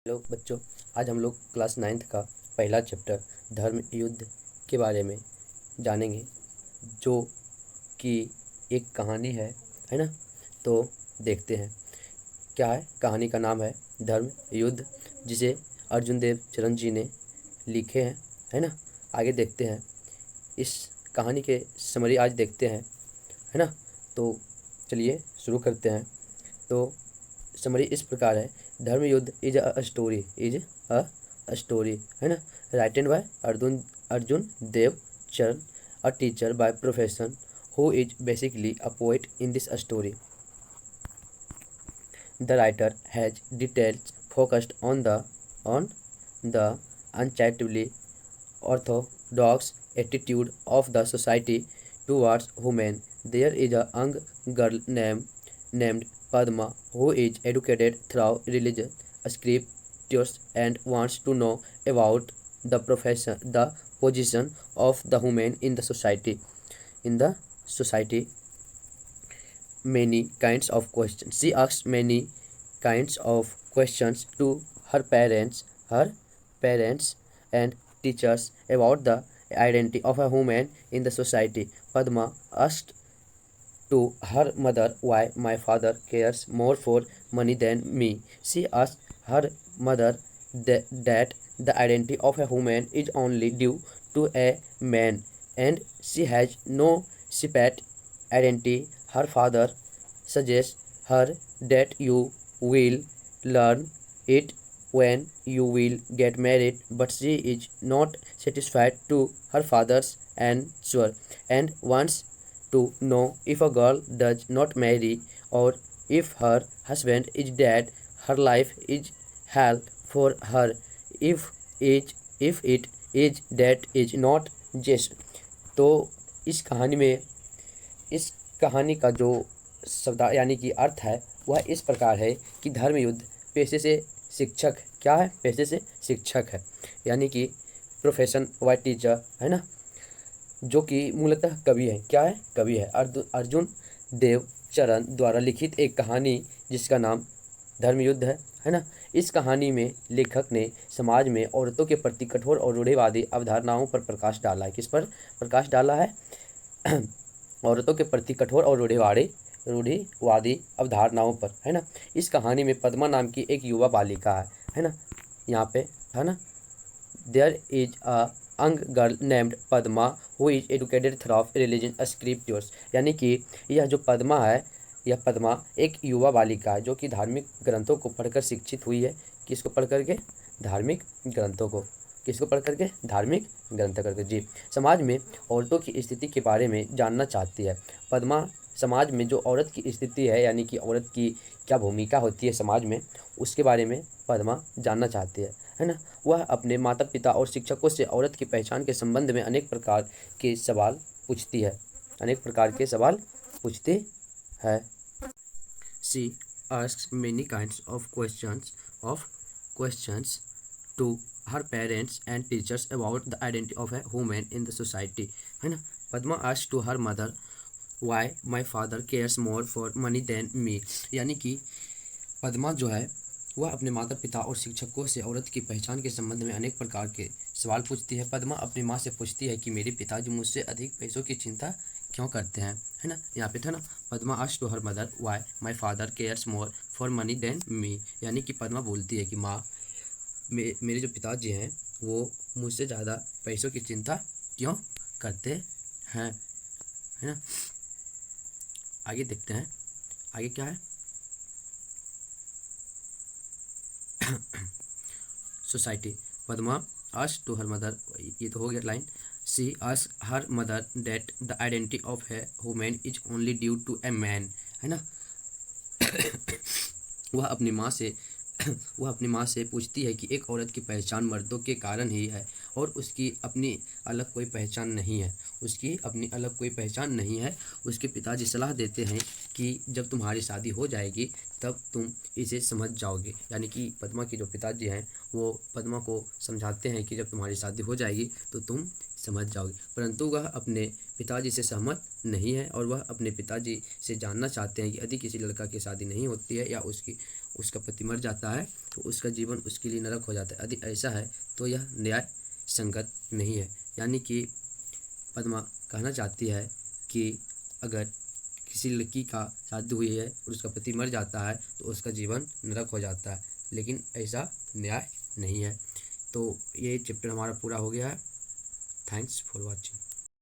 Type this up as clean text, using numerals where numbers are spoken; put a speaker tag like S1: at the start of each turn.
S1: Hello बच्चों, आज हम लोग क्लास 9th का पहला चैप्टर धर्म युद्ध के बारे में जानेंगे, जो कि एक कहानी है ना। तो देखते हैं क्या है। कहानी का नाम है धर्म युद्ध, जिसे अर्जुन देव चरण जी ने लिखे हैं, है ना। आगे देखते हैं, इस कहानी के समरी आज देखते हैं, है ना। तो चलिए शुरू करते हैं। तो समरी इस प्रकार है। धर्म युद्ध इज अ स्टोरी, है ना, राइटन बाय अर्जुन देव चरण, a teacher by profession who is basically a poet in this story. The writer has details focused on the uncharitably orthodox attitude of the society towards women. There is a young girl named Padma who is educated through religious scriptures and wants to know about the position of the women in the society. In the society, many kinds of questions. She asks many kinds of questions to her parents and teachers about the identity of a woman in the society. Padma asked to her mother why my father cares more for money than me. She asked her mother that the identity of a woman is only due to a man and she has no separate identity. Her father suggests her that you will learn it when you will get married, but she is not satisfied to her father's answer and wants to know if a girl does not marry or if her husband is dead, her life is hell for her. If it is that is not just. तो इस कहानी में इस कहानी का जो शब्द यानी कि अर्थ है वह इस प्रकार है कि धर्म युद्ध पेशे से शिक्षक क्या है, पेशे से शिक्षक है, यानी कि प्रोफेशन व टीचर, है ना, जो कि मूलतः कवि है। क्या है? कवि है। अर्जुन देव चरण द्वारा लिखित एक कहानी जिसका नाम धर्म युद्ध है ना। इस कहानी में लेखक ने समाज में औरतों के प्रति कठोर और रूढ़िवादी अवधारणाओं पर प्रकाश डाला है। किस पर प्रकाश डाला है? औरतों के प्रति कठोर और रूढ़िवादी अवधारणाओं पर, है ना। इस कहानी में पद्मा नाम की एक युवा बालिका है ना, यहाँ पे, है ना। There is a young girl named Padma who is educated through religion scriptures, यानी कि यह जो पद्मा है, यह पद्मा एक युवा बालिका है जो कि धार्मिक ग्रंथों को पढ़कर शिक्षित हुई है। किसको पढ़ करके? धार्मिक ग्रंथों को। किसको पढ़ करके? धार्मिक ग्रंथ करके, जी। समाज में औरतों की स्थिति के बारे में जानना चाहती है। पद्मा समाज में जो औरत की स्थिति है, यानी कि औरत की क्या भूमिका होती है समाज में, उसके बारे में पद्मा जानना चाहती है ना। वह अपने माता पिता और शिक्षकों से औरत की पहचान के संबंध में अनेक प्रकार के सवाल पूछती है। अनेक प्रकार के सवाल पूछती है। She asks many kinds of questions to her parents and teachers about the identity of a woman in the society, है ना। Padma asks to her mother why my father cares more for money than me, यानी कि पद्मा जो है वह अपने माता पिता और शिक्षकों से औरत की पहचान के संबंध में अनेक प्रकार के सवाल पूछती है। पद्मा अपनी माँ से पूछती है कि मेरे पिताजी मुझसे अधिक पैसों की चिंता क्यों करते हैं, है ना। यहाँ पे था ना, Padma asked to her mother why my father cares more for money than me, यानी कि पद्मा बोलती है कि माँ, मेरे जो पिताजी हैं वो मुझसे ज़्यादा पैसों की चिंता क्यों करते हैं, है ना। आगे देखते हैं, आगे क्या है। Society, Padma asked to her mother, ये तो हो गया line. She asked her mother that the identity of a women is only due to a man, है ना। वह अपनी माँ से वह अपनी माँ से पूछती है कि एक औरत की पहचान मर्दों के कारण ही है और उसकी अपनी अलग कोई पहचान नहीं है। उसकी अपनी अलग कोई पहचान नहीं है। उसके पिताजी सलाह देते हैं कि जब तुम्हारी शादी हो जाएगी तब तुम इसे समझ जाओगे, यानी कि पद्मा के जो पिताजी हैं वो पद्मा को समझाते हैं कि जब तुम्हारी शादी हो जाएगी तो तुम समझ जाओगे, परंतु वह अपने पिताजी से सहमत नहीं है और वह अपने पिताजी से जानना चाहते हैं कि यदि किसी लड़का की शादी नहीं होती है या उसका पति मर जाता है तो उसका जीवन उसके लिए नरक हो जाता है। यदि ऐसा है तो यह न्याय संगत नहीं है। यानी कि पद्मा कहना चाहती है कि अगर किसी लड़की का शादी हुई है और उसका पति मर जाता है तो उसका जीवन नरक हो जाता है, लेकिन ऐसा न्याय नहीं है। तो ये चैप्टर हमारा पूरा हो गया है। Thanks for watching.